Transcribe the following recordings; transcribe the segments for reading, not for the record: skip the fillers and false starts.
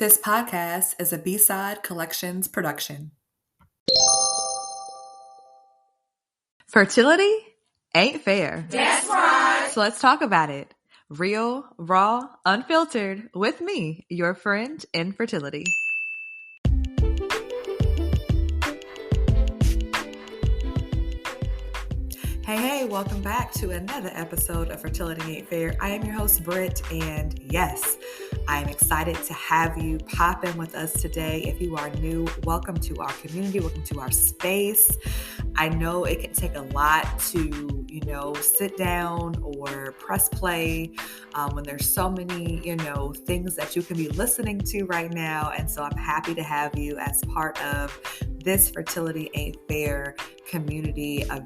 This podcast is a B-Side Collections production. Fertility ain't fair. That's right. So let's talk about it. Real, raw, unfiltered, with me, your friend Infertility. Hey, welcome back to another episode of Fertility Ain't Fair. I am your host, Britt, and yes, I am excited to have you pop in with us today. If you are new, welcome to our community, welcome to our space. I know it can take a lot to, sit down or press play when there's so many, things that you can be listening to right now. And so I'm happy to have you as part of this Fertility Ain't Fair community of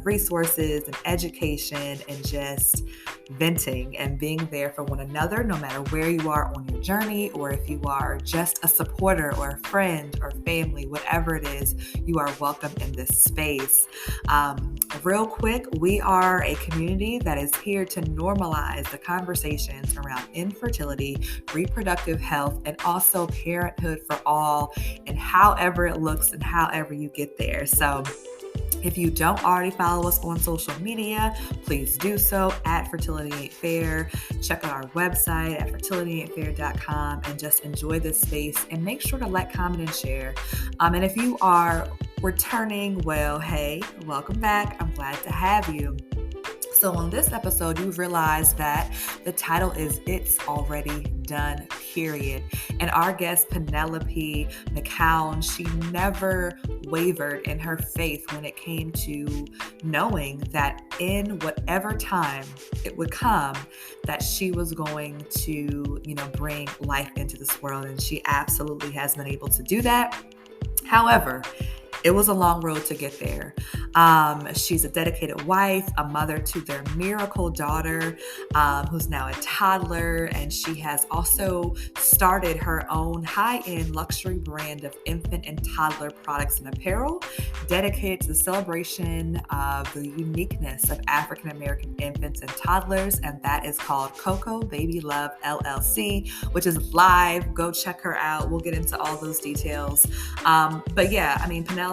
resources and education and just venting and being there for one another, no matter where you are on your journey, or if you are just a supporter or a friend or family, whatever it is, you are welcome in this space. Real quick, we are a community that is here to normalize the conversations around infertility, reproductive health, and also parenthood for all, and however it looks and however you get there. So if you don't already follow us on social media, please do so at Fertility Ain't Fair. Check out our website at fertilityaintfair.com and just enjoy this space and make sure to like, comment, and share. And if you are returning, well, hey, welcome back. I'm glad to have you. So on this episode, you've realized that the title is It's Already Done, period. And our guest, Penelope McCown, she never wavered in her faith when it came to knowing that in whatever time it would come, that she was going to, bring life into this world. And she absolutely has been able to do that. However, it was a long road to get there. She's a dedicated wife, a mother to their miracle daughter, who's now a toddler. And she has also started her own high-end luxury brand of infant and toddler products and apparel dedicated to the celebration of the uniqueness of African-American infants and toddlers. And that is called Coco Baby Love LLC, which is live. Go check her out. We'll get into all those details. But yeah, Penelope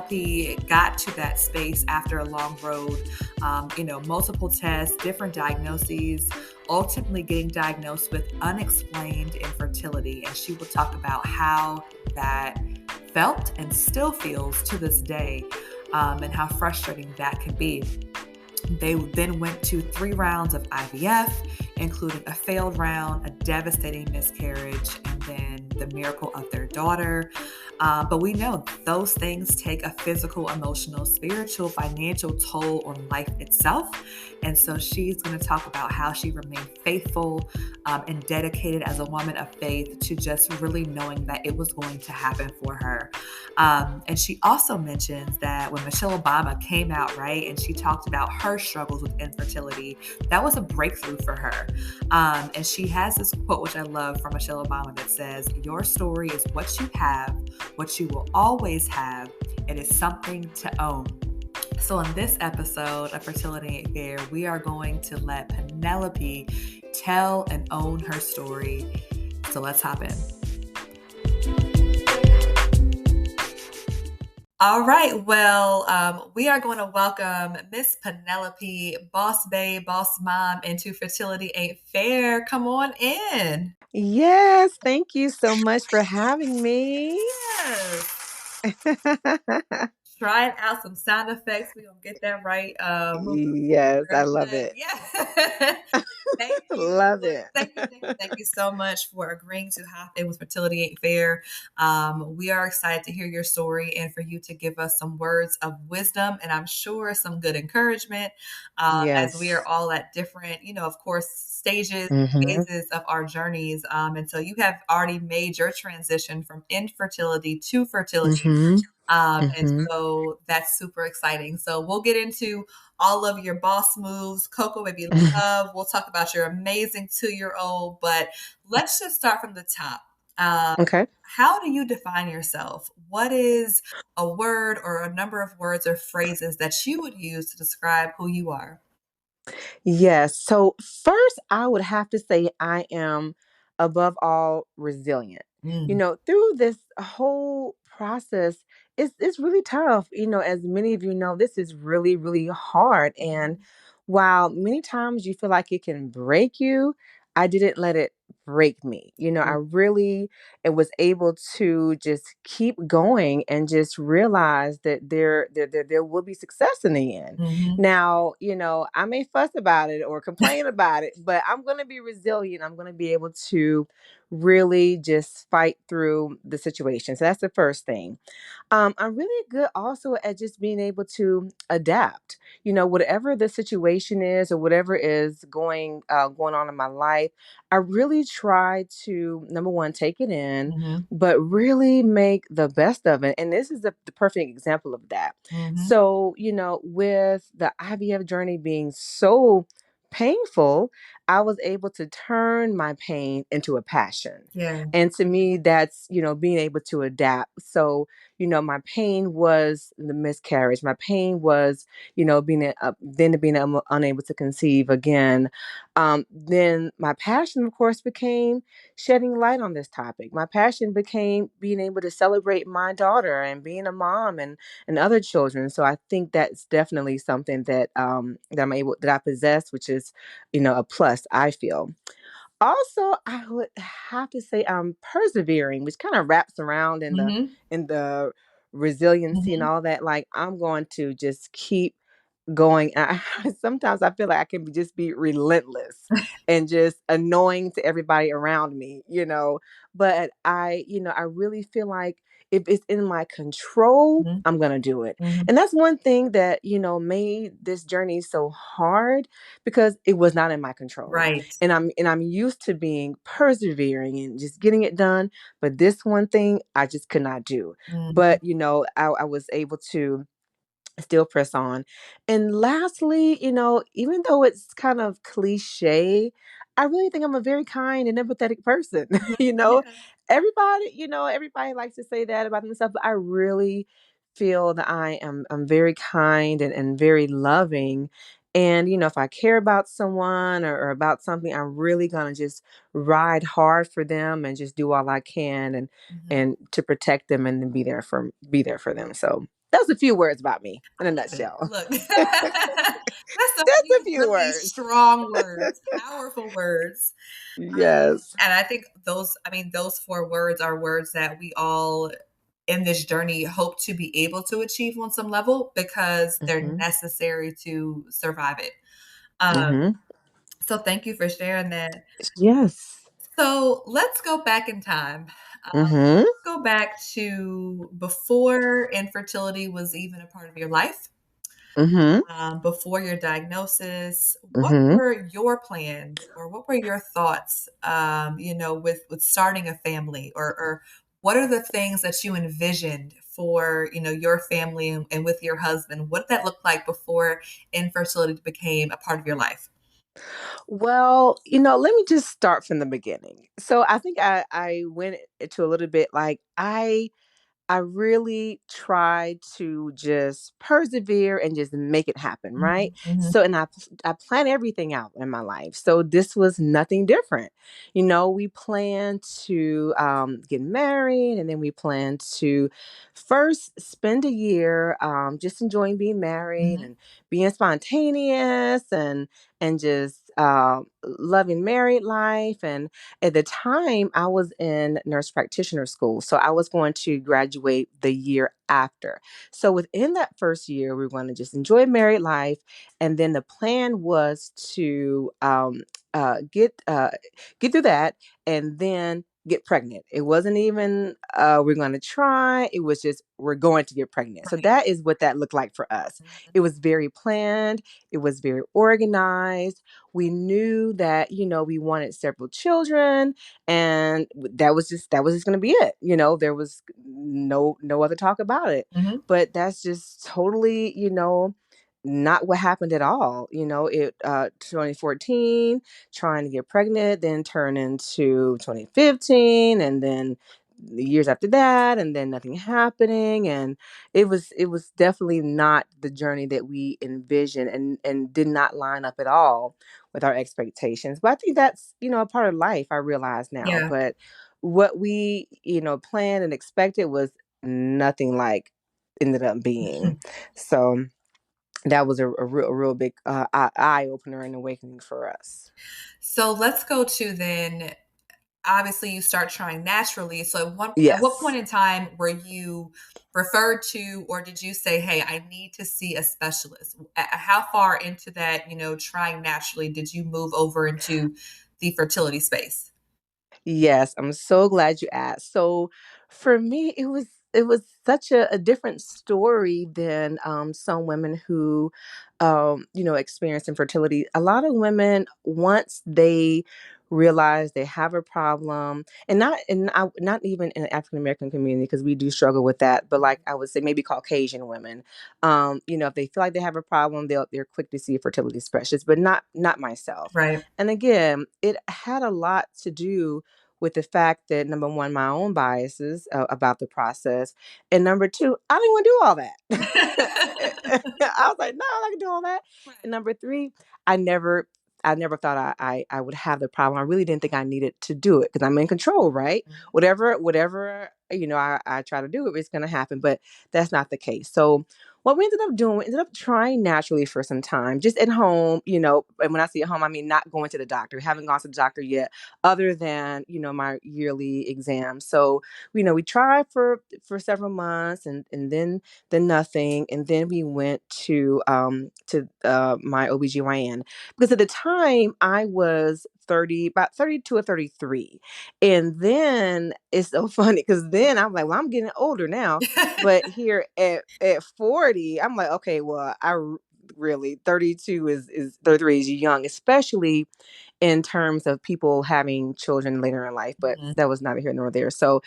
got to that space after a long road, multiple tests, different diagnoses, ultimately getting diagnosed with unexplained infertility. And she will talk about how that felt and still feels to this day, and how frustrating that can be. They then went to 3 rounds of IVF, including a failed round, a devastating miscarriage, and then the miracle of their daughter. But we know those things take a physical, emotional, spiritual, financial toll on life itself. And so she's going to talk about how she remained faithful and dedicated as a woman of faith to just really knowing that it was going to happen for her. And she also mentions that when Michelle Obama came out, right, and she talked about her struggles with infertility, that was a breakthrough for her. And she has this quote, which I love, from Michelle Obama that says, "Your story is what you have, what you will always have. It is something to own." So in this episode of Fertility Ain't Fair, we are going to let Penelope tell and own her story. So let's hop in. All right. Well, we are going to welcome Miss Penelope, boss babe, boss mom, into Fertility Ain't Fair. Come on in. Yes, thank you so much for having me. Yes. Trying out some sound effects. We're going to get that right. Yes, I love it. Yeah. Thank you. Love it. Thank you so much for agreeing to hop in with Fertility Ain't Fair. We are excited to hear your story and for you to give us some words of wisdom, and I'm sure some good encouragement, Yes. as we are all at different, of course, stages, phases of our journeys. And so you have already made your transition from infertility to fertility. And so that's super exciting. So we'll get into all of your boss moves, Coco Baby Love. We'll talk about your amazing 2-year-old, but let's just start from the top. Okay. How do you define yourself? What is a word or a number of words or phrases that you would use to describe who you are? Yes. So first, I would have to say I am above all, resilient. Mm, Through this whole process, it's really tough. As many of you know, this is really, really hard. And mhm, while many times you feel like it can break you, I didn't let it break me. I mm, really it was able to just keep going and just realize that there will be success in the end. mhm, Now, I may fuss about it or complain about it, but I'm going to be resilient. I'm going to be able to really just fight through the situation. So that's the first thing. I'm really good also at just being able to adapt. Whatever the situation is or whatever is going on in my life, I really try to number one take it in, mhm, but really make the best of it. And this is the perfect example of that. mhm. So, with the IVF journey being so painful, I was able to turn my pain into a passion. Yeah. And to me, that's, being able to adapt. So, my pain was the miscarriage. My pain was, being unable to conceive again. Then my passion, of course, became shedding light on this topic. My passion became being able to celebrate my daughter and being a mom and other children. So I think that's definitely something that I possess, which is, a plus, I feel. Also, I would have to say I'm persevering, which kind of wraps around Mhm, in the resiliency and mhm. all that. Like I'm going to just keep going. Sometimes I feel like I can just be relentless and just annoying to everybody around me. But I really feel like if it's in my control, Mhm, I'm going to do it. mhm. And that's one thing that, made this journey so hard because it was not in my control. Right. And I'm used to being persevering and just getting it done. But this one thing I just could not do. Mhm, But, I was able to still press on. And lastly, even though it's kind of cliche, I really think I'm a very kind and empathetic person. mhm. you know, Yeah. everybody likes to say that about themselves, but I really feel that I'm very kind and very loving. And if I care about someone or about something, I'm really gonna just ride hard for them and just do all I can Mhm. and to protect them and then be there for them. So that's a few words about me in a Love it. nutshell. Look, that's a Just a few few really words. strong words, powerful words. Yes. And I think those 4 words are words that we all in this journey hope to be able to achieve on some level because they're Mhm. necessary to survive it. Um, Mhm. so thank you for sharing that. Yes. So let's go back in time. Mhm. Let's go back to before infertility was even a part of your life, Mhm. before your diagnosis. What Mhm. were your plans or what were your thoughts, with starting a family or what are the things that you envisioned for, your family and with your husband? What did that look like before infertility became a part of your life? Well, let me just start from the beginning. So I think I went into a little bit like I really try to just persevere and just make it happen, right? Mhm, mhm, So, and I plan everything out in my life. So this was nothing different. We plan to get married, and then we plan to first spend a year just enjoying being married mhm, and being spontaneous and just loving married life. And at the time, I was in nurse practitioner school. So I was going to graduate the year after. So within that first year, we were going to just enjoy married life. And then the plan was to get through that and then get pregnant. It wasn't even we're going to try. It was just we're going to get pregnant. So right. that is what that looked like for us. Mhm, It was very planned. It was very organized. We knew that we wanted several children, and that was just going to be it. There was no other talk about it. mhm, But that's just totally not what happened at all. It 2014 trying to get pregnant, then turn into 2015, and then the years after that, and then nothing happening. And it was definitely not the journey that we envisioned and did not line up at all with our expectations. But I think that's, a part of life, I realize now. Yeah. But what we, planned and expected was nothing like ended up being. So that was a real big eye opener and awakening for us. So let's go to then, obviously you start trying naturally. So at what point Yes. in time were you referred to, or did you say, "Hey, I need to see a specialist"? How far into that, trying naturally, did you move over into the fertility space? Yes, I'm so glad you asked. So for me, it was such a different story than some women who experience infertility. A lot of women, once they realize they have a problem, and not even in the African American community, because we do struggle with that, but like I would say maybe Caucasian women, if they feel like they have a problem, they're quick to see a fertility specialist, but not myself. Right. And again, it had a lot to do with the fact that, number one, my own biases about the process, and number two, I didn't want to do all that. I was like, no, I'm not gonna do all that. And Right. number three, I never, I never thought I would have the problem. I really didn't think I needed to do it because I'm in control, right? Mhm. Whatever I try to do, it's gonna happen. But that's not the case. So what we ended up doing, we ended up trying naturally for some time, just at home, and when I say at home, I mean not going to the doctor. We haven't gone to the doctor yet, other than, my yearly exam. So, we tried for several months, and then nothing. And then we went to my OBGYN, because at the time I was 30, about 32 or 33. And then it's so funny because then I'm like, well, I'm getting older now. But here at 40, I'm like, okay, well, really, 32 is 33 is young, especially in terms of people having children later in life, but Mhm. that was neither here nor there. So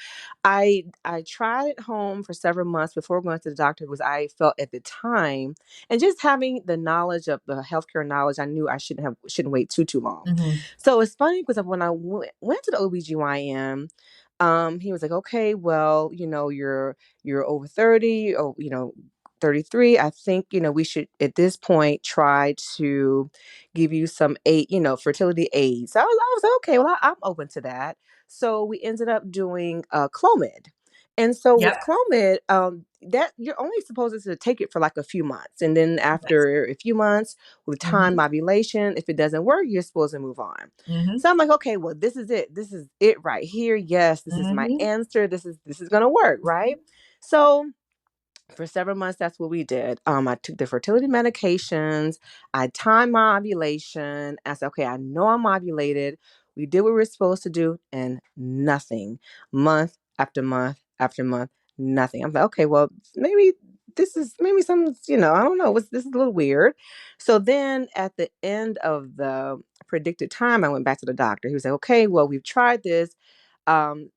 I tried at home for several months before going to the doctor, because I felt at the time, and just having the knowledge of the healthcare knowledge, I knew I shouldn't wait too long. Mhm. So it's funny because when I went to the OBGYN, he was like, okay, well, you're over 30, or 33. I think, we should at this point try to give you some aid, fertility aids. So I was okay. Well, I'm open to that. So we ended up doing Clomid. And so Yep. with Clomid, that you're only supposed to take it for like a few months. And then Yes. after a few months, with time Mhm. ovulation, if it doesn't work, you're supposed to move on. Mhm. So I'm like, okay, well, this is it. This is it right here. Yes, this is my Mhm. answer. This is gonna work, right? So for several months, that's what we did. I took the fertility medications. I timed my ovulation. I said, okay, I know I'm ovulated. We did what we were supposed to do, and nothing. Month after month after month, nothing. I'm like, okay, well, maybe this is maybe some, I don't know. This is a little weird. So then at the end of the predicted time, I went back to the doctor. He was like, okay, well, we've tried this.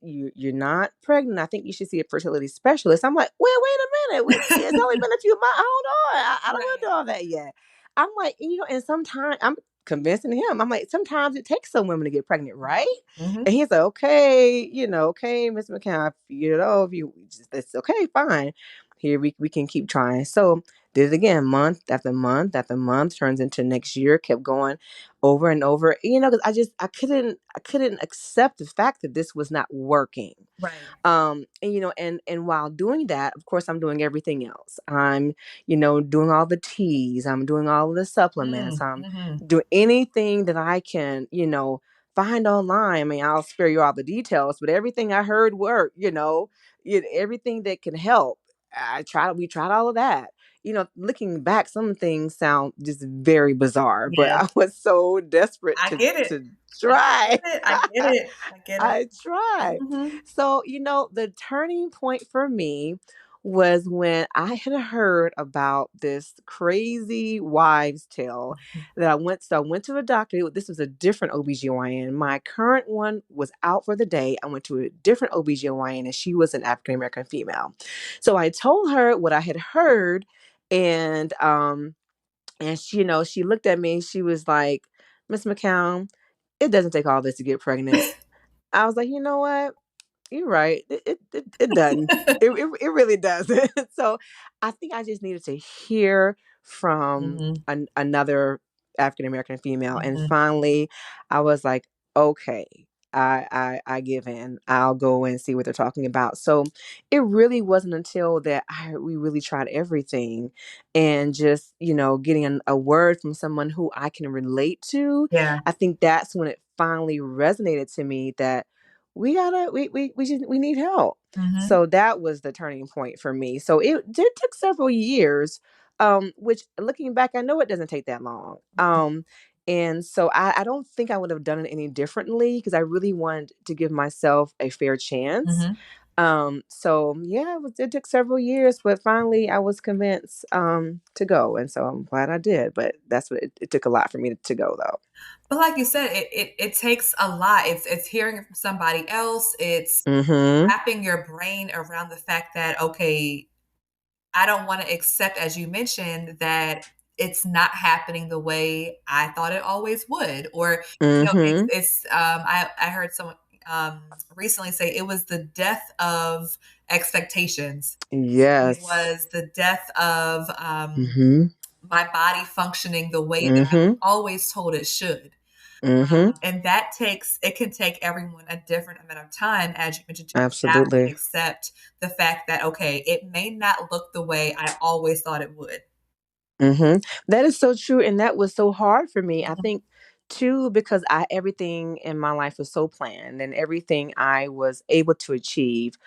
You're not pregnant. I think you should see a fertility specialist. I'm like, well, wait a minute. It's only been a few months. Hold on. I don't want to Right. do all that yet. I'm like, and sometimes I'm convincing him. I'm like, sometimes it takes some women to get pregnant, right? Mhm. And he's like, okay, okay, Miss McCown, if you just, that's okay, fine. Here we can keep trying. So did it again, month after month after month, turns into next year, kept going over and over, because I couldn't accept the fact that this was not working. Right. And while doing that, of course, I'm doing everything else. I'm, doing all the teas, I'm doing all of the supplements, Mm. I'm Mhm. doing anything that I can, find online. I mean, I'll spare you all the details, but everything I heard worked, everything that can help. We tried all of that. Looking back, some things sound just very bizarre, but Yes. I was so desperate I get it. to I try. get it. I get it. I get it. I tried. Mhm. So, the turning point for me was when I had heard about this crazy wives' tale that I went to a doctor. This was a different OBGYN. My current one was out for the day. I went to a different OBGYN, and she was an African American female. So I told her what I had heard, and she looked at me. She was like, Miss McCown, it doesn't take all this to get pregnant. I was like, you know what? You're right. It doesn't. It really doesn't. So I think I just needed to hear from Mhm. another African American female. And Mhm. finally, I was like, okay, I give in. I'll go and see what they're talking about. So it really wasn't until that we really tried everything, and just getting a word from someone who I can relate to. Yeah. I think that's when it finally resonated to me that we need help. Mhm. So that was the turning point for me. So it did took several years, which looking back, I know it doesn't take that long. And so I don't think I would have done it any differently, because I really wanted to give myself a fair chance. Mhm. So yeah, it took several years, but finally I was convinced to go. And so I'm glad I did. But that's what it took a lot for me to go though. But like you said, it takes a lot. It's hearing it from somebody else. It's Mm-hmm. wrapping your brain around the fact that, okay, I don't wanna accept, as you mentioned, that it's not happening the way I thought it always would, or, Mm-hmm. I heard someone, recently say it was the death of expectations. It Yes. was the death of, Mm-hmm. my body functioning the way that I was Mm-hmm. always told it should. Mm-hmm. And it can take everyone a different amount of time, as you mentioned, to adapt and Absolutely. accept the fact that, okay, it may not look the way I always thought it would. That is so true, and that was so hard for me. I Mhm, think too, because I everything in my life was so planned and everything I was able to achieve,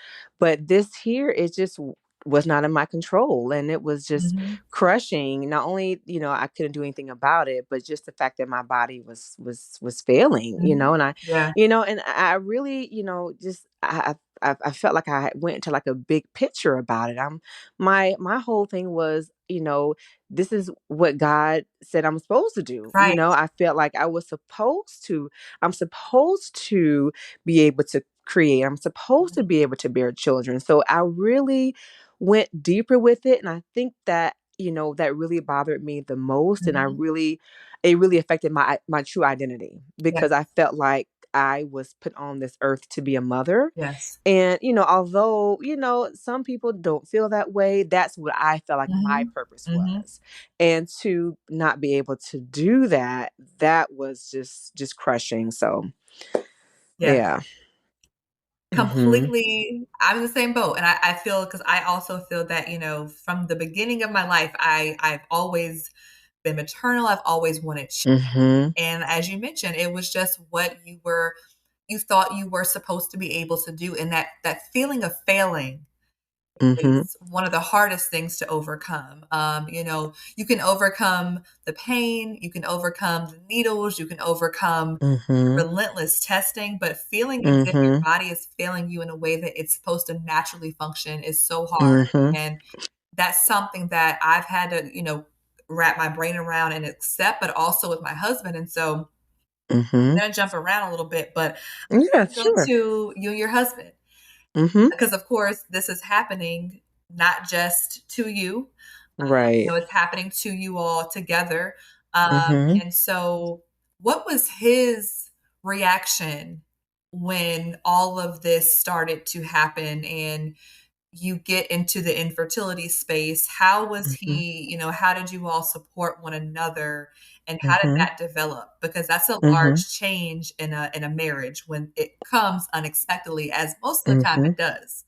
but this here is just was not in my control, and it was just mhm, crushing. Not only I couldn't do anything about it, but just the fact that my body was failing. mhm. And Yeah. and I really just I felt like I went into like a big picture about it. My whole thing was this is what God said I'm supposed to do. Right. I felt like I'm supposed to be able to create. I'm supposed to Mhm, be able to bear children. So I really went deeper with it. And I think that, that really bothered me the most. And mhm. it really affected my true identity, because I Yes, felt like I was put on this earth to be a mother. yes. And, although, some people don't feel that way, that's what I felt like my Mhm, purpose mhm. was. And to not be able to do that, that was just crushing. So, Yes. yeah. Mhm. Completely, I'm in the same boat, and I feel, because I also feel that, from the beginning of my life, I've always been maternal, I've always wanted children, Mhm. and as you mentioned, it was just what you thought you were supposed to be able to do, and that feeling of failing Mhm. is one of the hardest things to overcome. You can overcome the pain, you can overcome the needles, you can overcome Mhm. relentless testing, but feeling as if your Mhm. body is failing you in a way that it's supposed to naturally function is so hard. Mhm. And that's something that I've had to, wrap my brain around and accept, but also with my husband. And so I'm Mhm. going to jump around a little bit, but Yeah, I'm going to go sure. to you and your husband, Mhm. because of course this is happening not just to you, Right. it's happening to you all together. Mhm. And so, what was his reaction when all of this started to happen and you get into the infertility space? How was Mhm. he, how did you all support one another, and how did Mhm. that develop? Because that's a Mhm. large change in a marriage when it comes unexpectedly, as most of the time Mhm. it does.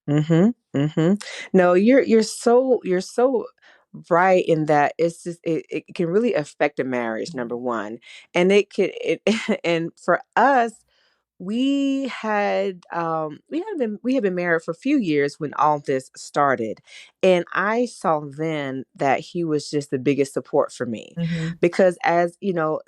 Mhm. Mhm. No, you're so right in that it can really affect a marriage, number Mhm. one. And and for us, we had been married for a few years when all this started, and I saw then that he was just the biggest support for me, Mhm. because as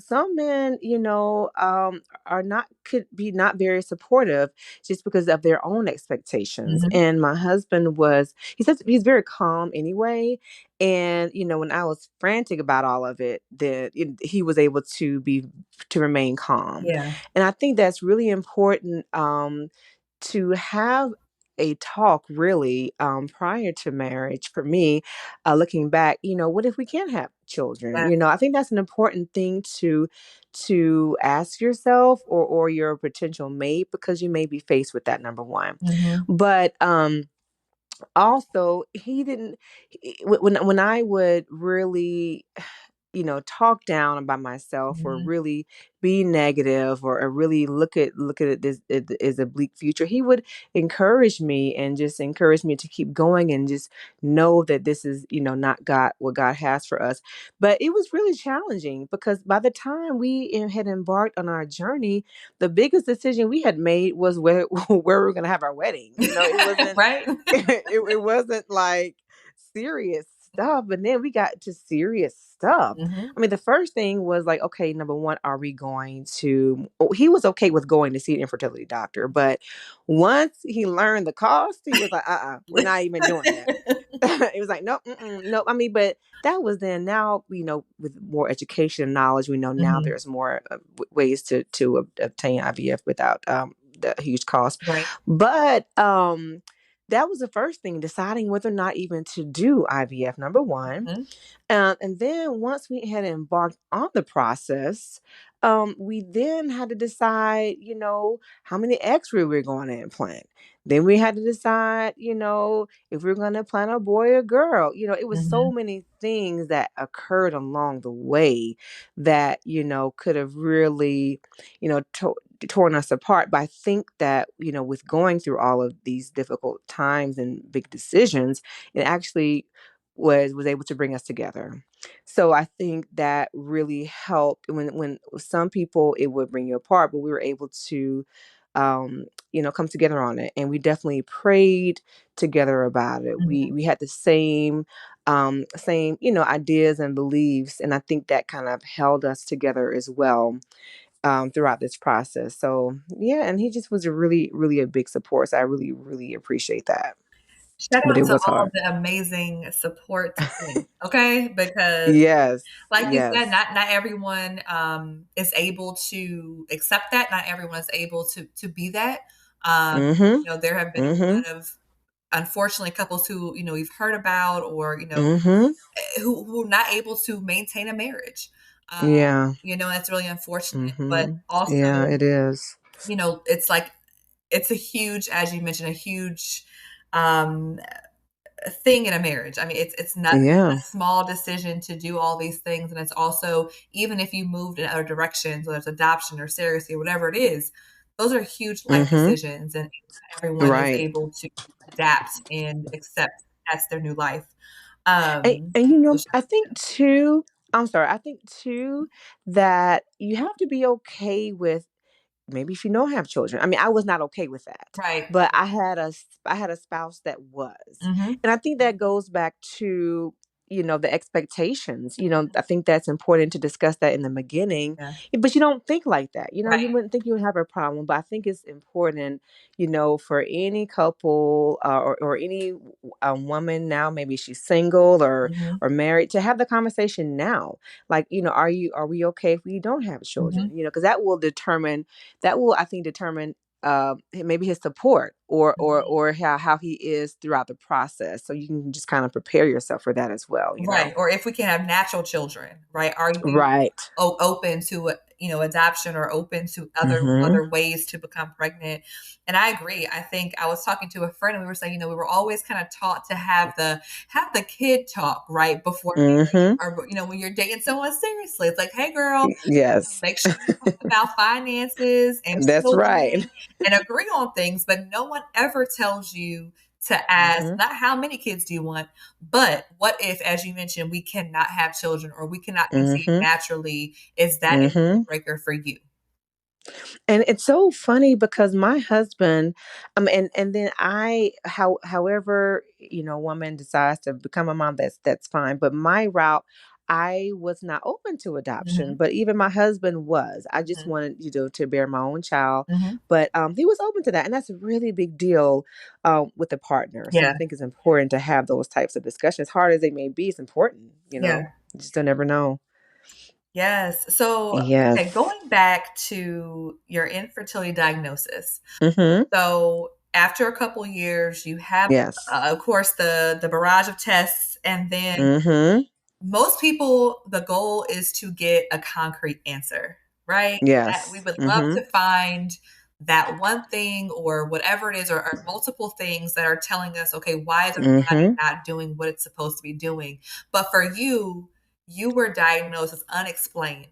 some men are not could be not very supportive just because of their own expectations. Mhm. And my husband was he says he's very calm anyway. And when I was frantic about all of it, then he was able to remain calm. Yeah. And I think that's really important, to have a talk really, prior to marriage for me, looking back, what if we can't have children? Yes. I think that's an important thing to ask yourself, or your potential mate, because you may be faced with that, number one. Mhm. But also he didn't when I would really talk down about myself or Mhm. really be negative or really look at it this it as a bleak future, he would encourage me and just encourage me to keep going and just know that this is, not God, what God has for us. But it was really challenging because by the time we had embarked on our journey, the biggest decision we had made was where where we were going to have our wedding. It wasn't Right? it wasn't like serious stuff, but then we got to serious stuff. Mhm. I mean, the first thing was like, okay, number one, are we going to? Oh, he was okay with going to see an infertility doctor, but once he learned the cost, he was like, we're not even doing that. It was like, nope, nope. I mean, but that was then. Now, with more education and knowledge, we know now Mhm. there's more ways to obtain IVF without the huge cost. Right. But that was the first thing, deciding whether or not even to do IVF, number one. Mhm. And then once we had embarked on the process, we then had to decide, how many eggs we were going to implant. Then we had to decide, if we were going to plant a boy or girl. It was so Mhm. many things that occurred along the way that, could have really, torn us apart. But I think that, with going through all of these difficult times and big decisions, it actually was able to bring us together. So I think that really helped. When some people it would bring you apart, but we were able to come together on it, and we definitely prayed together about it. We Mhm. we had the same ideas and beliefs, and I think that kind of held us together as well throughout this process. So yeah, and he just was a really, really a big support. So I really, really appreciate that. Shout But out it to was all hard. the amazing support team, okay? Because Yes. like you said, Yes. not everyone, is able to accept that, not everyone is able to be that. Um, Mhm. there have been Mhm. a lot of, unfortunately, couples who, we've heard about or, Mhm. who are not able to maintain a marriage. Um, Yeah. that's really unfortunate, but Mhm. Yeah, also, it is. it's like it's a huge, as you mentioned, a huge, um, thing in a marriage. I mean, it's not a Yeah. small decision to do all these things, and it's also, even if you moved in other directions, whether it's adoption or surrogacy or whatever it is, those are huge life Mhm. decisions, and everyone is Right. able to adapt and accept that's their new life. And So I think too, I'm sorry, I think too that you have to be okay with, maybe if you don't have children. I mean, I was not okay with that, right. but I had a spouse that was, Mhm. and I think that goes back to the expectations. I think that's important to discuss that in the beginning, Yeah. but you don't think like that. Right. You wouldn't think you would have a problem, but I think it's important, for any couple or any woman now, maybe she's single Mhm. or married, to have the conversation now. Like, are we okay if we don't have children? Mhm. Because that will, I think, determine maybe his support Mhm. or how he is throughout the process. So you can just kind of prepare yourself for that as well. Right, or if we can have natural children, right? Are you Right. open to, adoption or open to Mm-hmm. other ways to become pregnant? And I agree. I think I was talking to a friend and we were saying, we were always kind of taught to have the kid talk right before Mm-hmm. marriage, or when you're dating someone seriously. It's like, hey girl, Yes. make sure you talk about finances and That's right. children and agree on things, but no one ever tells you to ask Mm-hmm. not how many kids do you want, but what if, as you mentioned, we cannot have children or we cannot conceive Mm-hmm. naturally? Is that a deal Mm-hmm. breaker for you? And it's so funny because my husband, and then however, woman decides to become a mom, that's fine. But my route, I was not open to adoption, Mhm, but even my husband was. I just mhm, wanted, to bear my own child, mhm. but he was open to that, and that's a really big deal with a partner. So I Yeah, think it's important to have those types of discussions. Hard as they may be, it's important. yeah. You just don't ever know. Yes. So, okay, Yes. going back to your infertility diagnosis. Mm-hmm. So, after a couple years, you have, Yes. of course, the barrage of tests, and then Mm-hmm. most people, the goal is to get a concrete answer, right? That we Yes. would love Mhm. to find that one thing or whatever it is, or multiple things that are telling us, okay, why is our body Mhm. not doing what it's supposed to be doing? But for you, you were diagnosed as unexplained.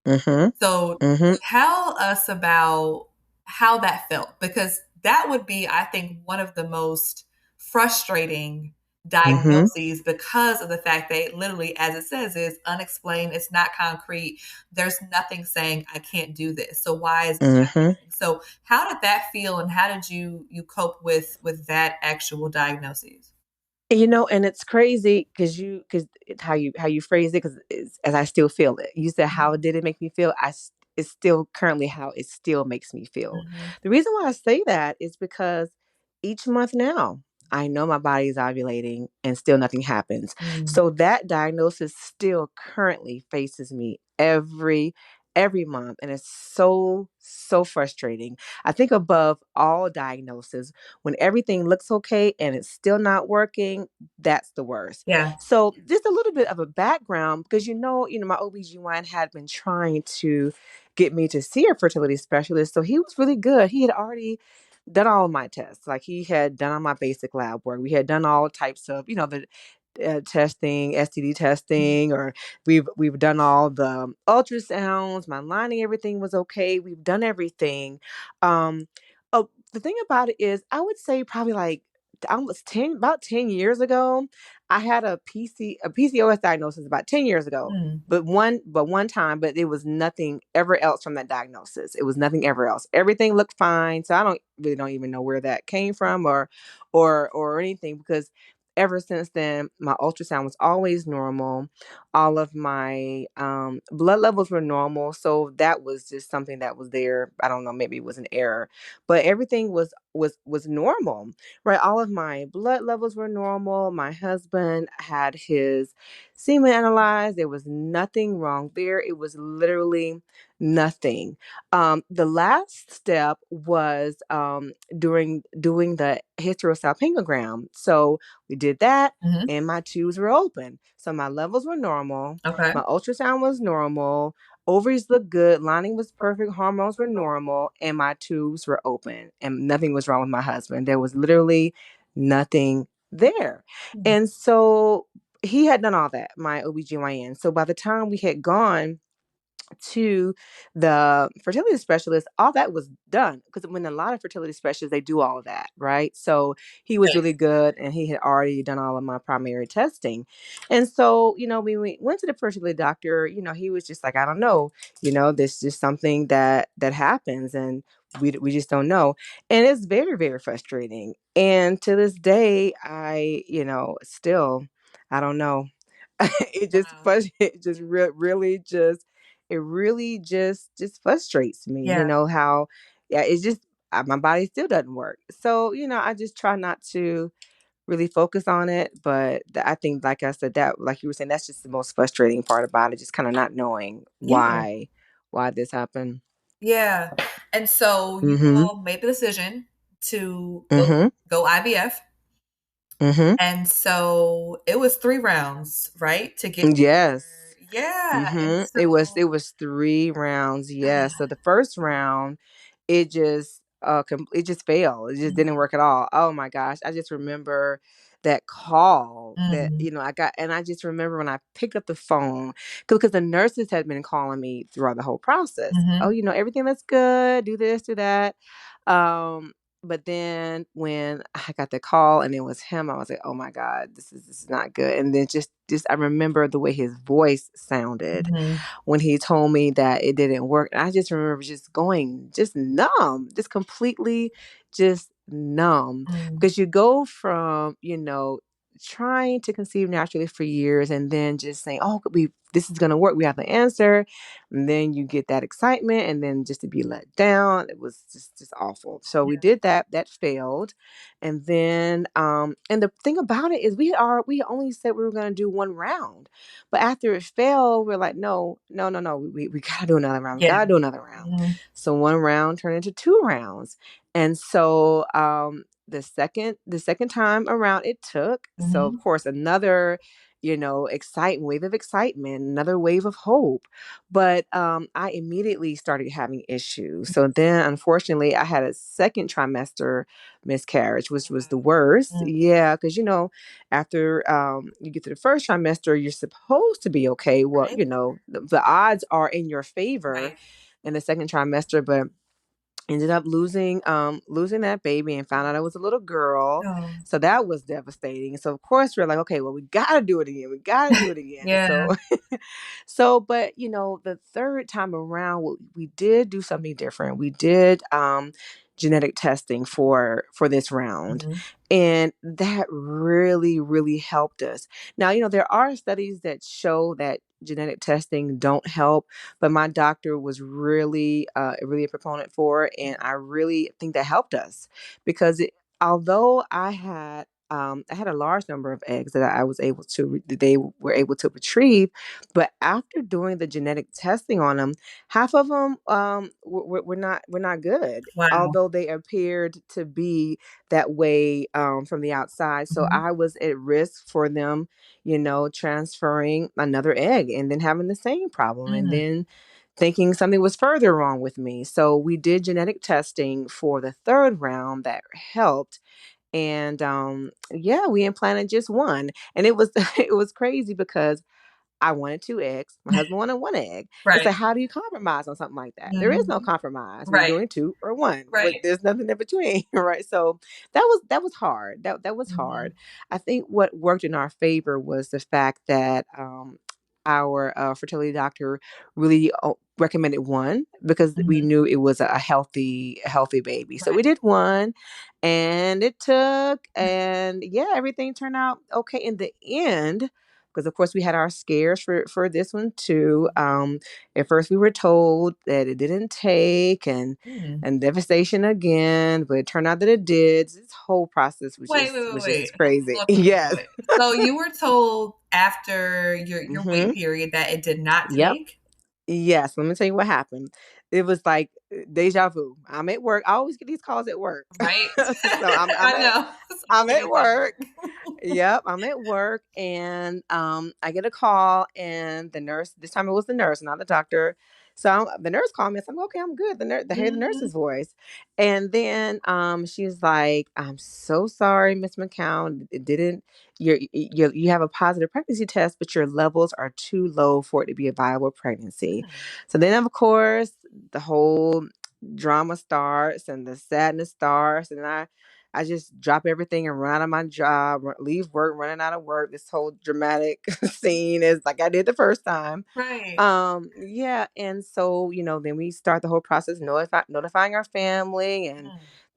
Mhm. So Mhm. tell us about how that felt, because that would be, I think, one of the most frustrating Mhm. diagnoses because of the fact that literally, as it says, is unexplained. It's not concrete. There's nothing saying I can't do this. So why is it Mhm. happening? So how did that feel, and how did you cope with that actual diagnosis? And it's crazy because how you phrase it, because as I still feel it. You said, how did it make me feel? It's still currently how it still makes me feel. Mhm. The reason why I say that is because each month now, I know my body is ovulating and still nothing happens. Mm. So that diagnosis still currently faces me every month, and it's so frustrating. I think above all diagnosis, when everything looks okay and it's still not working, that's the worst. Yeah. So just a little bit of a background, because my OBGYN had been trying to get me to see a fertility specialist. So he was really good. He had already done all of my tests. Like, he had done all my basic lab work. We had done all types of, the testing, STD testing, or we've done all the ultrasounds. My lining, everything was okay. We've done everything. Oh, the thing about it is, I would say probably like almost about 10 years ago, I had a PCOS diagnosis about 10 years ago. Mm. But one time, but it was nothing ever else from that diagnosis. It was nothing ever else. Everything looked fine. So I don't even know where that came from, or anything, because ever since then, my ultrasound was always normal. All of my blood levels were normal. So that was just something that was there. I don't know, maybe it was an error, but everything was normal, right? All of my blood levels were normal. My husband had his semen analyzed. There was nothing wrong there. It was literally nothing. The last step was during doing the hysterosalpingogram. So we did that, Mhm. and my tubes were open. So my levels were normal. Okay. My ultrasound was normal. Ovaries looked good. Lining was perfect. Hormones were normal. And my tubes were open. And nothing was wrong with my husband. There was literally nothing there. Mm. And so he had done all that, my OBGYN. So by the time we had gone to the fertility specialist, all that was done. Because when a lot of fertility specialists, they do all of that, right? So he was really good, and he had already done all of my primary testing. And so, when we went to the fertility doctor, he was just like, I don't know, this is just something that happens, and we just don't know. And it's very, very frustrating. And to this day, still, I don't know. It just Wow. it just really just it really just frustrates me, Yeah. how, yeah, it's just, my body still doesn't work. So, I just try not to really focus on it. But I think, like I said, that, like you were saying, that's just the most frustrating part about it, just kind of not knowing Yeah. why this happened. Yeah. And so you Mhm. all made the decision to Mhm. go IVF. Mhm. And so it was 3 rounds, right? To get to Yes. your, yeah. And It was 3 rounds, yes. So the first round, it just failed. It just didn't Mhm. work at all. Oh my gosh, I just remember that call that, Mhm. I got, and I just remember when I picked up the phone, because the nurses had been calling me throughout the whole process. Oh, Mhm. everything that's good, do this, do that. Um, but then when I got the call and it was him, I was like, "Oh my God, this is not good." And then just I remember the way his voice sounded Mhm. when he told me that it didn't work. I just remember just going just numb, just completely just numb, Mm. because you go from, trying to conceive naturally for years, and then just saying, "Oh, this is going to work. We have the answer." And then you get that excitement, and then just to be let down, it was just awful. So we Yeah. did that. That failed. And then and the thing about it is, we only said we were going to do one round. But after it failed, we're like, no, no, no, no. We gotta do another round. We Yeah. gotta do another round. Mhm. So one round turned into 2 rounds. And so the second time around it took. So of Mhm. course another, wave of excitement, another wave of hope. But I immediately started having issues. So then unfortunately I had a second trimester miscarriage, which was the worst. Mm, Yeah, because after you get to the first trimester, you're supposed to be okay. Well, right, the odds are in your favor right. in the second trimester, but ended up losing that baby and found out it was a little girl. Oh. So that was devastating. So of course we're like, okay, well, we gotta do it again. We gotta do it again. Yeah. But the third time around, we did do something different. We did genetic testing for this round, Mhm. and that really, really helped us. Now, there are studies that show that genetic testing don't help, but my doctor was really a proponent for it, and I really think that helped us because although I had a large number of eggs that I was able to they were able to retrieve, but after doing the genetic testing on them, half of them were not good, Wow. although they appeared to be that way from the outside. So Mhm. I was at risk for them, transferring another egg and then having the same problem, and Mm, then thinking something was further wrong with me. So we did genetic testing for the third round that helped. And yeah, we implanted just one. And it was it was crazy because I wanted two eggs. My husband wanted one egg. It's right. like, how do you compromise on something like that? There is no Mhm. compromise. We're Right, doing two or one. right. There's nothing in between, right? So that was hard. That was hard. Mhm. I think what worked in our favor was the fact that our fertility doctor really recommended one because we Mhm. knew it was a healthy baby. So we Right. did one, and it took, and yeah, everything turned out okay in the end, because of course we had our scares for this one too. At first we were told that it didn't take, Mm. and devastation again, but it turned out that it did. This whole process was Wait, just wait, wait, was wait. just crazy. Hold on, Yes. wait. So you were told after your Hmm. wait period that it did not Yep. take? Yes, let me tell you what happened. It was like deja vu. I'm at work. I always get these calls at work. Right? So I'm I at know. I'm Somebody at is at work. work. Yep, I'm at work, and I get a call, and the nurse. This time it was the nurse, not the doctor. So the nurse called me. So I'm okay. I'm good. I hear the nurse's Mhm. voice, and then she's like, "I'm so sorry, Miss McCown. It didn't. You have a positive pregnancy test, but your levels are too low for it to be a viable pregnancy." Mm. So then, of course, the whole drama starts and the sadness starts, and I just drop everything and run out of my job, leave work, running out of work. This whole dramatic scene is like I did the first time. Right. Yeah, and so then we start the whole process, notifying our family, and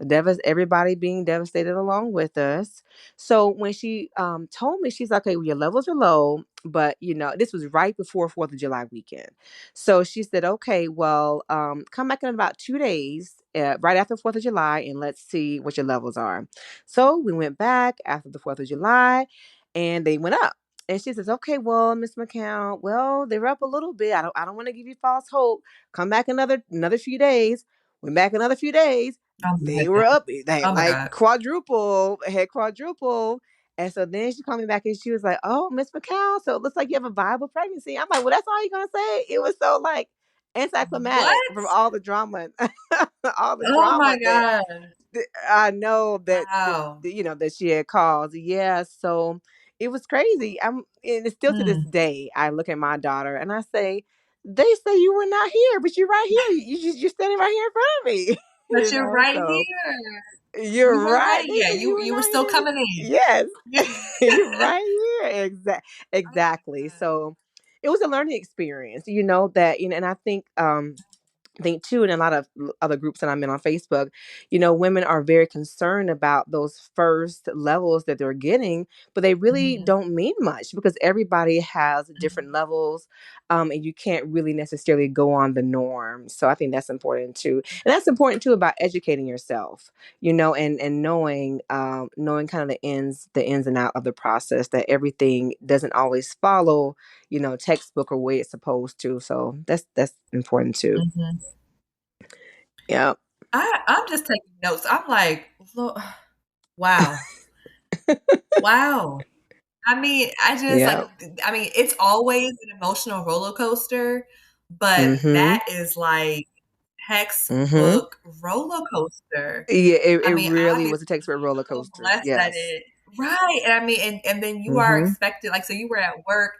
Mm. everybody being devastated along with us. So when she told me, she's like, "Okay, well, your levels are low, but this was right before Fourth of July weekend." So she said, "Okay, well, come back in about 2 days." Right after 4th of July, and let's see what your levels are. So we went back after the 4th of July, and they went up. And she says, "Okay, well, Miss McCown, well, they're up a little bit. I don't want to give you false hope. Come back another few days." Went back another few days. Oh my They were goodness. up, they Oh my like god. quadruple. And so then she called me back and she was like, "Oh, Miss McCown, so it looks like you have a viable pregnancy." I'm like, "Well, that's all you're gonna say?" It was so like anticlimactic What? from all the drama, all the Oh my drama that god. I know Wow. that she had caused. Yeah, so it was crazy. And it's still to this Mm. day. I look at my daughter and I say, "They say you were not here, but you're right here. You're standing right here in front of me." But you're right So here. You you're weren't right. ready They yet. said you were You were not still here. coming in. Yes, Yeah. you're right here. Oh my Exactly. god. So it was a learning experience. And I think too, in a lot of other groups that I'm in on Facebook, women are very concerned about those first levels that they're getting, but they really Mhm. don't mean much because everybody has different Mhm. levels, and you can't really necessarily go on the norm. So I think that's important too, and that's important too about educating yourself, and knowing kind of the ins and out of the process, that everything doesn't always follow, textbook or way it's supposed to. So that's important too. Mhm. Yeah. I'm just taking notes. I'm like, look. Wow. Wow. I mean, Yeah. it's always an emotional roller coaster, but Mhm. that is like Mhm. textbook roller coaster. Yeah, it I mean, really was a obviously, text for a roller you're so coaster. blessed that Yes. it right. And I mean, and then you are Mhm. expected, like, so you were at work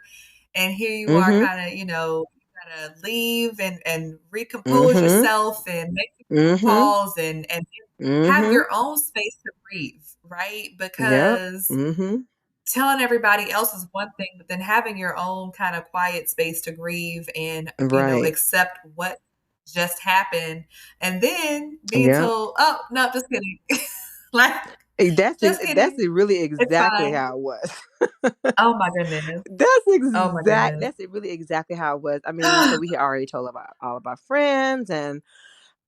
and here you are Mhm. kind of, you gotta leave and recompose Mhm. yourself and make some phone Mhm. calls and have Mhm. your own space to breathe, right? Yep. Because Mhm. telling everybody else is one thing, but then having your own kind of quiet space to grieve and, Right. accept what just happened and then being Yep. told, "Oh, no, just kidding." Like, "Just That's kidding. really It's exactly fine." how it was. Oh my goodness. Oh my goodness. That's really exactly how it was. I mean, so we had already told about all of our friends and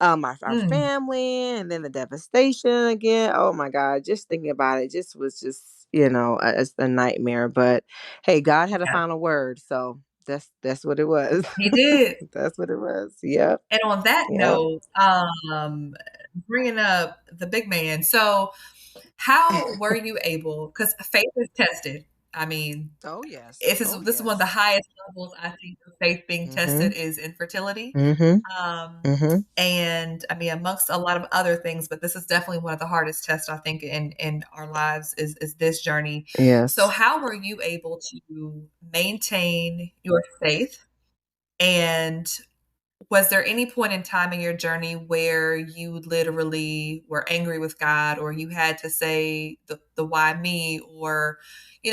our Mm, family, and then the devastation again. Oh my God, just thinking about it just was just, it's a nightmare. But hey, God had a yeah, final word, so that's what it was. he did. That's what it was. Yep. And on that Yep. note, bringing up the big man. So, how were you able? Because faith is tested. I mean, Oh yes. This is Oh this is one of the yes. highest levels I think of faith being tested Mhm. is infertility. Mhm. Um, Mhm. and I mean, amongst a lot of other things, but this is definitely one of the hardest tests I think in our lives is this journey. So, Yes. how were you able to maintain your faith? And was there any point in time in your journey where you literally were angry with God or you had to say the why me or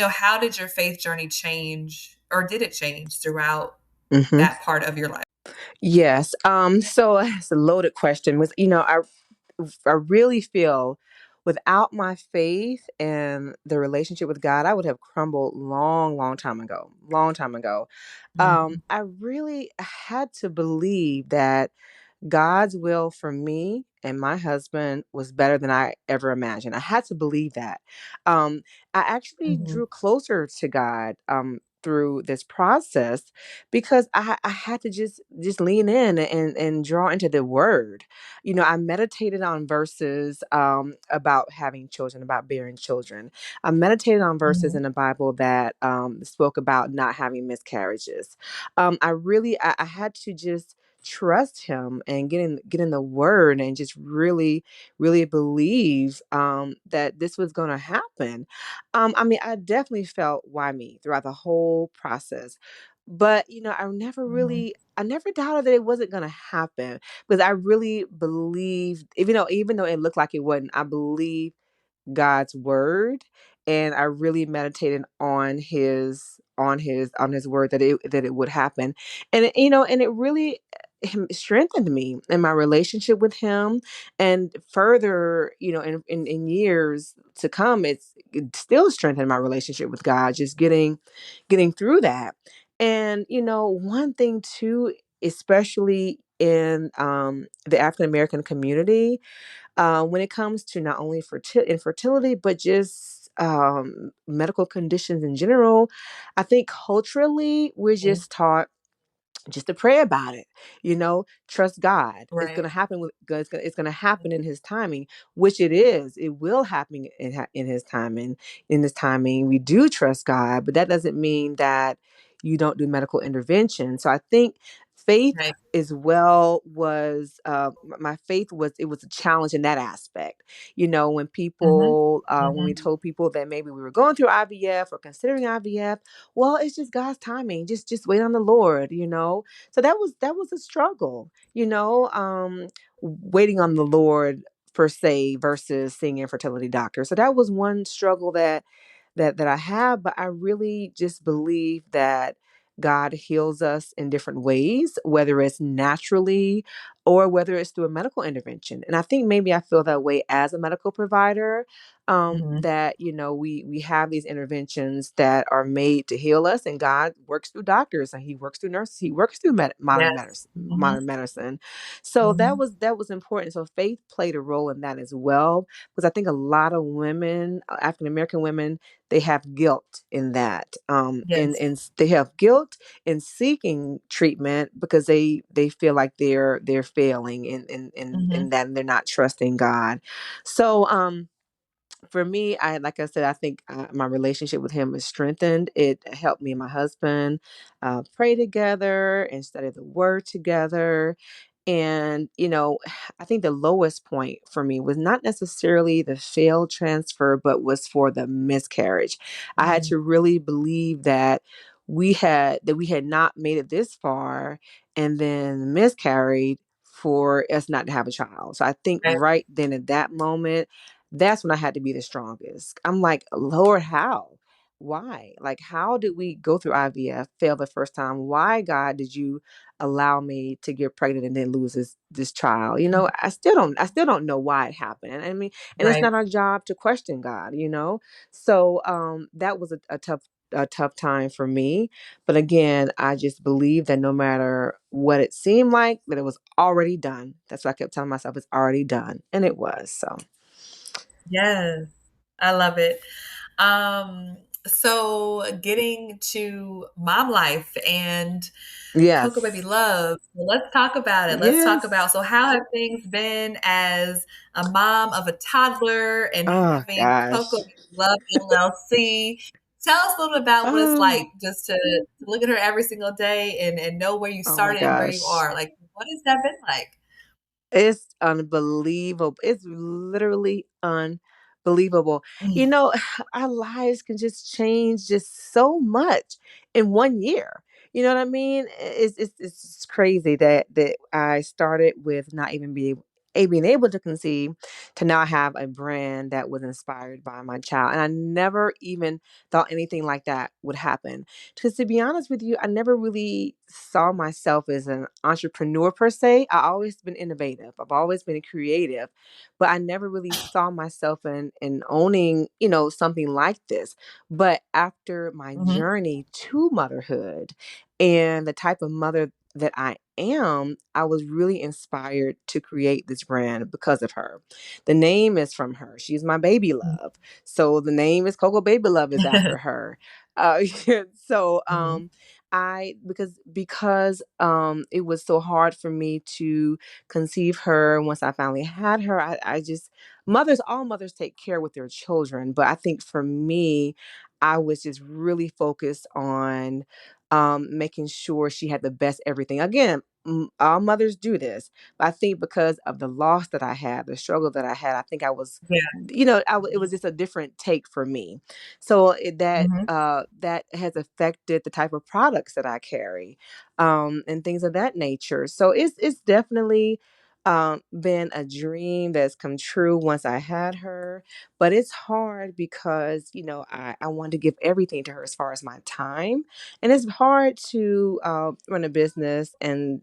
how did your faith journey change or did it change throughout Mhm. that part of your life? Yes. So it's a loaded question. I really feel without my faith and the relationship with God, I would have crumbled long, long time ago. Long time ago. Mhm, I really had to believe that God's will for me and my husband was better than I ever imagined. I had to believe that. I actually mhm, drew closer to God through this process because I had to just lean in and draw into the Word. I meditated on verses about having children, about bearing children. I meditated on verses mhm, in the Bible that spoke about not having miscarriages. I had to just trust him and get in the word and just really believe that this was going to happen. I mean, I definitely felt why me throughout the whole process, but mhm, I never doubted that it wasn't going to happen because I really believed, even though it looked like it wasn't, I believed God's word, and I really meditated on his word that it would happen. And it really strengthened me in my relationship with him, and further, in years to come, it still strengthened my relationship with God, just getting through that. And one thing too, especially in the African American community, when it comes to not only infertility, but just medical conditions in general. I think culturally, we're mhm. just taught just to pray about it, trust God. It's going Right. to happen it's going to happen in his timing, which it is. It will happen in his timing. In his timing, we do trust God, but that doesn't mean that you don't do medical intervention. So I think faith Right. as well was my faith was it was a challenge in that aspect. When Mhm, when we mhm. told people that maybe we were going through IVF or considering IVF, well, it's just God's timing. Just wait on the Lord. So that was a struggle, waiting on the Lord per se versus seeing infertility doctor. So that was one struggle that I have, but I really just believe that God heals us in different ways, whether it's naturally or whether it's through a medical intervention. And I think maybe I feel that way as a medical provider, Mhm. that we have these interventions that are made to heal us, and God works through doctors and He works through nurses, He works through modern Yes. medicine. Mhm, Modern medicine. So mhm. that was important. So faith played a role in that as well, because I think a lot of women, African American women, they have guilt in that, Yes. and they have guilt in seeking treatment because they feel like they're failing in Mhm. that, and they're not trusting God. So For me, like I said, I think my relationship with him is strengthened. It helped me and my husband pray together and study the word together. And, I think the lowest point for me was not necessarily the failed transfer, but was for the miscarriage. I had Mhm. to really believe that we had not made it this far and then miscarried for us not to have a child. So I think Right. right then at that moment, that's when I had to be the strongest. I'm like, Lord, how? Why? Like, how did we go through IVF, fail the first time? Why, God, did you allow me to get pregnant and then lose this child? Mhm. I still don't know why it happened. And I mean, and it's Right. not our job to question God. So that was a tough time for me. But again, I just believe that no matter what it seemed like, that it was already done. That's what I kept telling myself, it's already done. And it was. So Yes. I love it. So getting to mom life and Cocoa Baby yes. Love. Well, let's talk about it. Let's talk Yes. about, so how have things been as a mom of a toddler and Oh having Cocoa gosh. Baby Love LLC? Tell us a little bit about what it's Oh, like just to look at her every single day and know where you oh my started and where you gosh. are. Like, what has that been like? It's unbelievable. It's literally unbelievable. You Mm. know, our lives can just change just so much in 1 year. You know what I mean? It's crazy that I started with not even being able to conceive to now have a brand that was inspired by my child. And I never even thought anything like that would happen. Because to be honest with you, I never really saw myself as an entrepreneur per se. I always been innovative. I've always been creative, but I never really saw myself in owning, something like this. But after my Mhm. journey to motherhood and the type of mother that I am, I was really inspired to create this brand because of her. The name is from her. She's my baby love. So the name is Coco Baby Love is after her. So Mhm. I because it was so hard for me to conceive her once I finally had her. I just all mothers take care with their children, but I think for me, I was just really focused on making sure she had the best everything. Again, all mothers do this, but I think because of the loss that I had, the struggle that I had, I think I was, Yeah. it was just a different take for me. So Mhm. that has affected the type of products that I carry, and things of that nature. So it's definitely been a dream that's come true once I had her, but it's hard because I wanted to give everything to her as far as my time, and it's hard to run a business and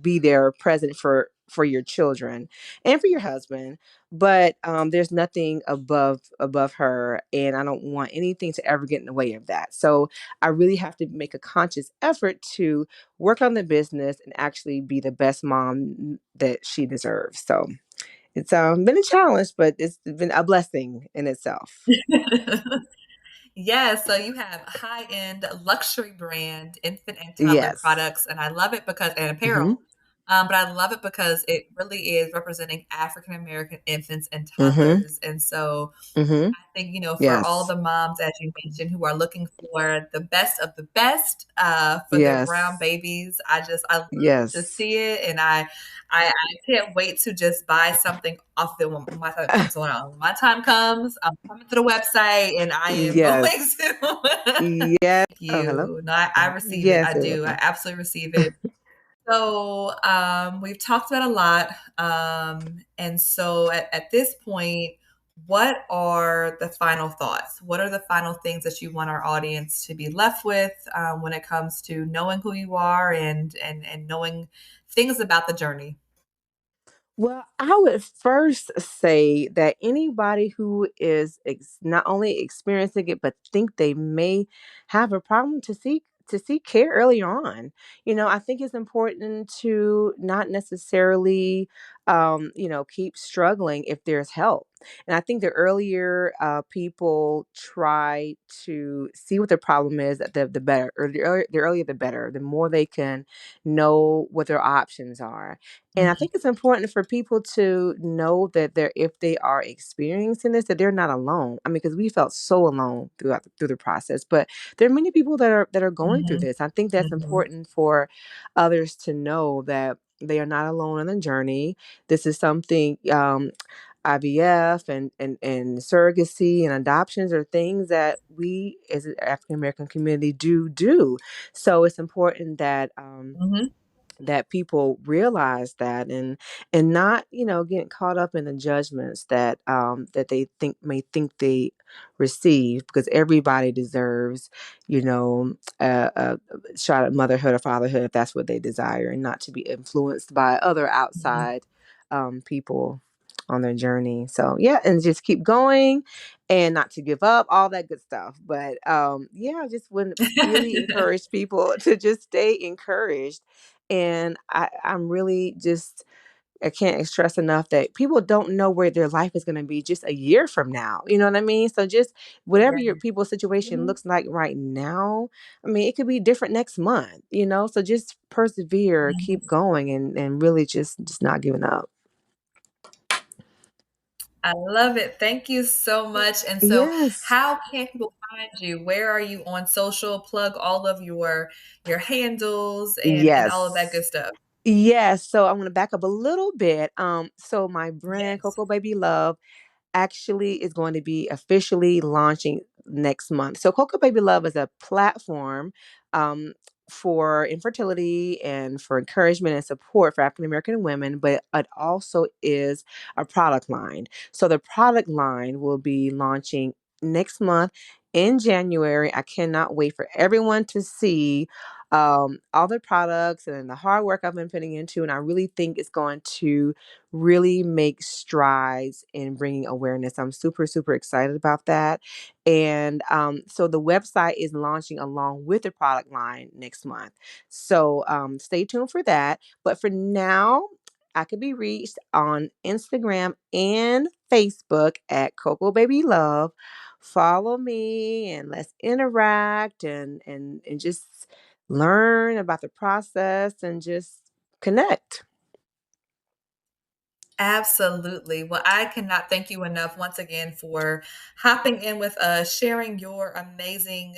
be there present for your children and for your husband, but there's nothing above her, and I don't want anything to ever get in the way of that. So I really have to make a conscious effort to work on the business and actually be the best mom that she deserves. So it's been a challenge, but it's been a blessing in itself. Yes, so you have high-end luxury brand infant and toddler Yes. products, and I love it because, and Mm-hmm. apparel, but I love it because it really is representing African American infants and Mm-hmm. toddlers. And so Mm-hmm. I think, for all Yes. the moms, as you mentioned, who are looking for the best of the best for their brown Yes. babies, I love to Yes. see it, and I can't wait to just buy something off them when my time comes around. When my time comes, I'm coming to the website, and I am going Yes. to. Yes. Thank Oh, hello. you. No, I receive it. Yes, I you're do. I welcome. absolutely receive it. So we've talked about a lot. And so at this point, what are the final thoughts? What are the final things that you want our audience to be left with when it comes to knowing who you are and knowing things about the journey? Well, I would first say that anybody who is not only experiencing it but think they may have a problem to seek care early on. I think it's important to not necessarily keep struggling if there's help. And I think the earlier people try to see what the problem is, the better, or the earlier the better, the more they can know what their options are. And I Mhm. think it's important for people to know that if they are experiencing this, that they're not alone. I mean, because we felt so alone through the process, but there are many people that are going through Mhm. this. I think that's Mhm. important for others to know that they are not alone on the journey. This is something, IVF and surrogacy and adoptions are things that we as an African American community do. So it's important Mhm. that people realize that, and not getting caught up in the judgments that they think they receive, because everybody deserves a shot at motherhood or fatherhood if that's what they desire, and not to be influenced by other Mhm. outside people on their journey. So yeah, and just keep going and not to give up, all that good stuff. But yeah, I just would really encourage people to just stay encouraged. And I'm really just, I can't stress enough that people don't know where their life is going to be just a year from now. You know what I mean? So just whatever your Right. people's situation Mhm. looks like right now, I mean, it could be different next month. So just persevere, Mhm. keep going, and really just not giving up. I love it. Thank you so much. And so Yes. how can people find you? Where are you on social? Plug all of your handles and all of that good Yes. stuff. Yes. So I'm going to back up a little bit. So my brand, Yes. Cocoa Baby Love, actually is going to be officially launching next month. So Cocoa Baby Love is a platform um, for infertility and for encouragement and support for African American women, but it also is a product line. So the product line will be launching next month in January. I cannot wait for everyone to see all the products and the hard work I've been putting into. And I really think it's going to really make strides in bringing awareness. I'm super, super excited about that. And so the website is launching along with the product line next month. So stay tuned for that. But for now, I could be reached on Instagram and Facebook at Cocoa Baby Love. Follow me and let's interact and just learn about the process and just connect. Absolutely. Well, I cannot thank you enough once again for hopping in with us, sharing your amazing,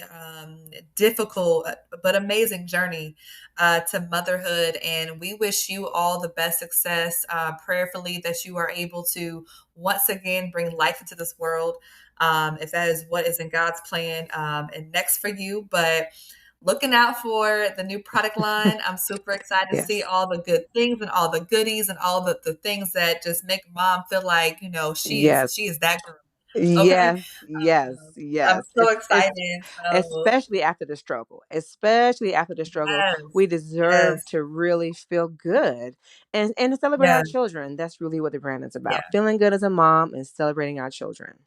difficult, but amazing journey to motherhood. And we wish you all the best success, prayerfully, that you are able to once again bring life into this world, if that is what is in God's plan and next for you. But looking out for the new product line. I'm super excited to see Yes. all the good things and all the goodies and all the things that just make mom feel like, Yes. she is that girl. Okay. Yes, yes, I'm yes. so excited. So Especially after the struggle. Especially after the struggle, yes, we yes, deserve to really feel good and to celebrate our yes, children. That's really what the brand is about. yeah. Feeling good as a mom and celebrating our children.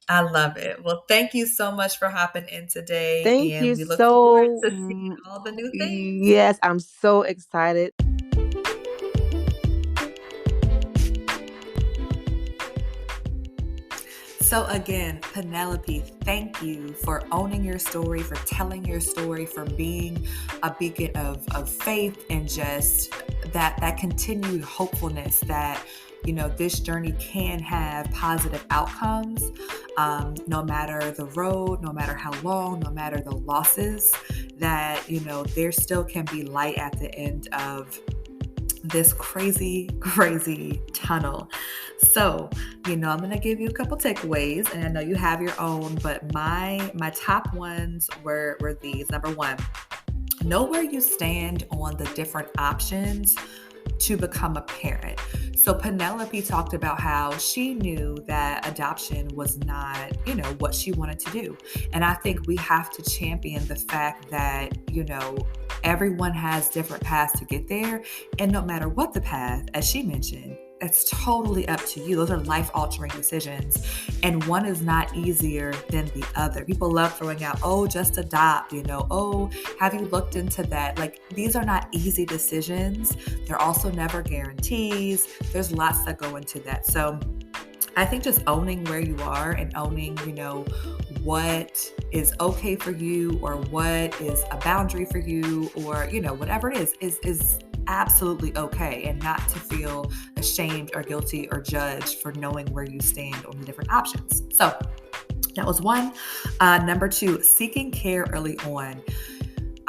I love it. Well, thank you so much for hopping in today, Thank and you we look forward so to seeing all the new things. yes, I'm so excited. So, again, Penelope, thank you for owning your story, for telling your story, for being a beacon of faith and just that continued hopefulness that this journey can have positive outcomes, no matter the road, no matter how long, no matter the losses, that there still can be light at the end of this crazy, crazy tunnel. So, I'm gonna give you a couple takeaways, and I know you have your own, but my top ones were these. Number one, know where you stand on the different options to become a parent. So Penelope talked about how she knew that adoption was not, what she wanted to do. And I think we have to champion the fact that, everyone has different paths to get there. And no matter what the path, as she mentioned, it's totally up to you. Those are life-altering decisions. And one is not easier than the other. People love throwing out, oh, just adopt, oh, have you looked into that? Like, these are not easy decisions. They're also never guarantees. There's lots that go into that. So I think just owning where you are and owning, what is okay for you or what is a boundary for you or, whatever it is absolutely okay, and not to feel ashamed or guilty or judged for knowing where you stand on the different options. So that was one. Number two, seeking care early on.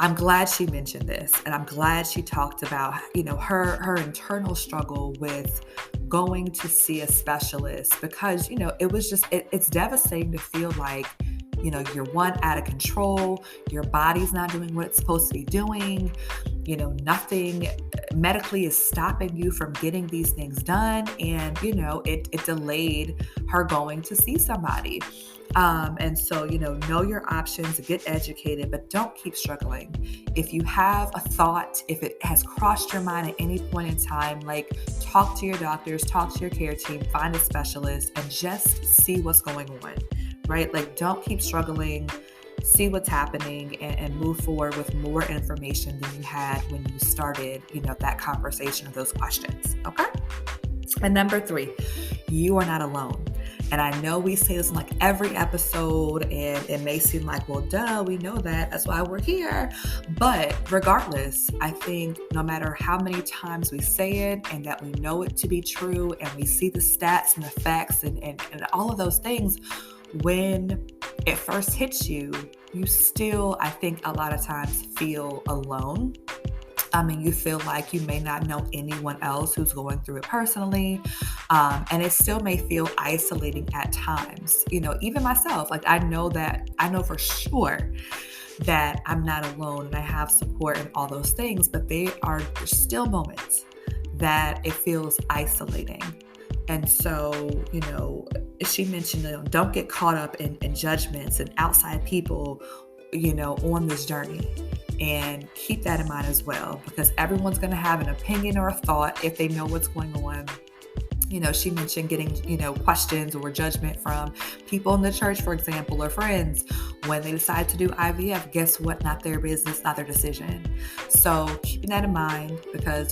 I'm glad she mentioned this, and I'm glad she talked about, her internal struggle with going to see a specialist, because, it was just, it's devastating to feel like, you're out of control, your body's not doing what it's supposed to be doing, nothing medically is stopping you from getting these things done. And, it delayed her going to see somebody. And so, know your options, get educated, but don't keep struggling. If you have a thought, if it has crossed your mind at any point in time, like, talk to your doctors, talk to your care team, find a specialist, and just see what's going on, right? Like, don't keep struggling. See what's happening and move forward with more information than you had when you started, that conversation of those questions. Okay. And number three, you are not alone. And I know we say this in like every episode, and it may seem like, well, duh, we know that. That's why we're here. But regardless, I think no matter how many times we say it and that we know it to be true, and we see the stats and the facts and all of those things, when it first hits you, you still, I think, a lot of times feel alone. You feel like you may not know anyone else who's going through it personally. And it still may feel isolating at times. Even myself, like, I know for sure that I'm not alone and I have support and all those things, but there's still moments that it feels isolating. And so, she mentioned, don't get caught up in judgments and outside people, on this journey. And keep that in mind as well, because everyone's going to have an opinion or a thought if they know what's going on. She mentioned getting, questions or judgment from people in the church, for example, or friends when they decide to do IVF. Guess what? Not their business, not their decision. So keeping that in mind, because,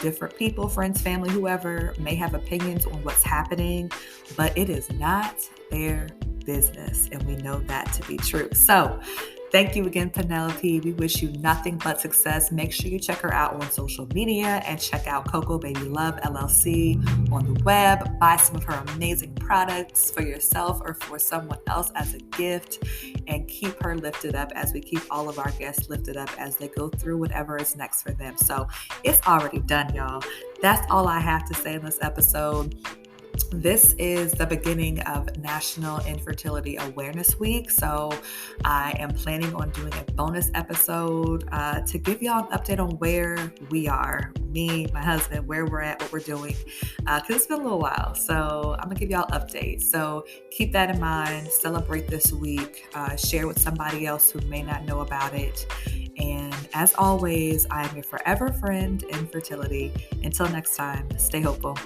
different people, friends, family, whoever may have opinions on what's happening, but it is not their business. And we know that to be true. So thank you again, Penelope. We wish you nothing but success. Make sure you check her out on social media and check out Coco Baby Love LLC on the web. Buy some of her amazing products for yourself or for someone else as a gift, and keep her lifted up as we keep all of our guests lifted up as they go through whatever is next for them. So it's already done, y'all. That's all I have to say in this episode. This is the beginning of National Infertility Awareness Week, so I am planning on doing a bonus episode to give y'all an update on where we are, me, my husband, where we're at, what we're doing, because it's been a little while, so I'm going to give y'all updates. So keep that in mind, celebrate this week, share with somebody else who may not know about it, and as always, I am your forever friend in fertility. Until next time, stay hopeful.